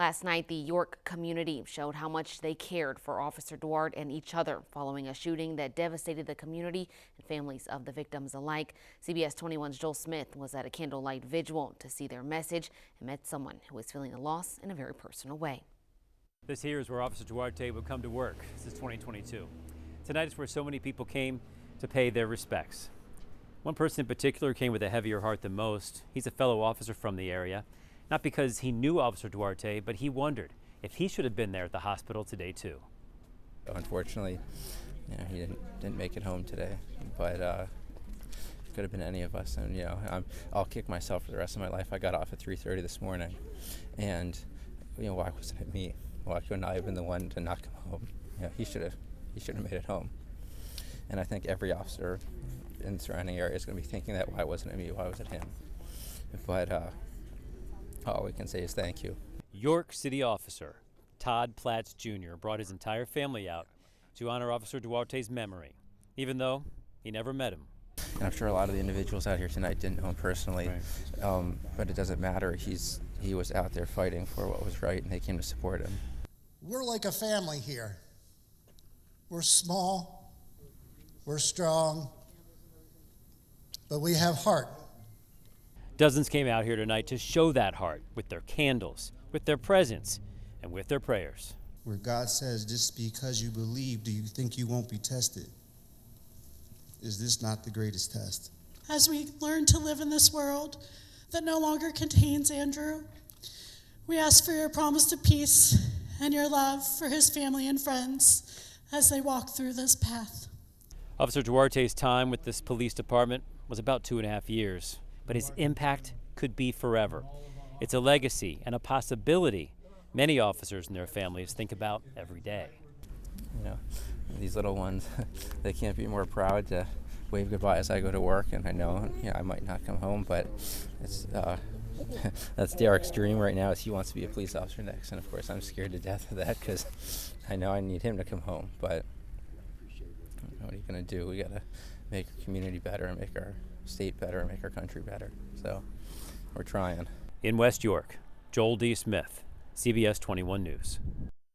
Last night, the York community showed how much they cared for Officer Duarte and each other following a shooting that devastated the community and families of the victims alike. CBS 21's Joel Smith was at a candlelight vigil to see their message and met someone who was feeling the loss in a very personal way. This here is where Officer Duarte would come to work since 2022. Tonight is where so many people came to pay their respects. One person in particular came with a heavier heart than most. He's a fellow officer from the area. Not because he knew Officer Duarte, but he wondered if he should have been there at the hospital today too. Unfortunately, he didn't make it home today, but it could have been any of us. And I'll kick myself for the rest of my life. I got off at 3:30 this morning, and why wasn't it me? Why couldn't I have been the one to not come home? He should have made it home. And I think every officer in the surrounding area is going to be thinking that. Why wasn't it me? Why was it him? But all we can say is thank you. York City Officer Todd Platts Jr. brought his entire family out to honor Officer Duarte's memory, even though he never met him. And I'm sure a lot of the individuals out here tonight didn't know him personally, right. But it doesn't matter. He was out there fighting for what was right, and they came to support him. We're like a family here. We're small, we're strong, but we have heart. Dozens came out here tonight to show that heart with their candles, with their presence, and with their prayers. Where God says, just because you believe, do you think you won't be tested? Is this not the greatest test? As we learn to live in this world that no longer contains Andrew, we ask for your promise of peace and your love for his family and friends as they walk through this path. Officer Duarte's time with this police department was about 2.5 years. But his impact could be forever. It's a legacy and a possibility many officers and their families think about every day. These little ones, they can't be more proud to wave goodbye as I go to work, and I know I might not come home, but it's that's Derek's dream right now, is he wants to be a police officer next, and of course I'm scared to death of that because I know I need him to come home, but what are you going to do? We got to make our community better and make our state better and make our country better. So we're trying. In West York, Joel D. Smith, CBS 21 News.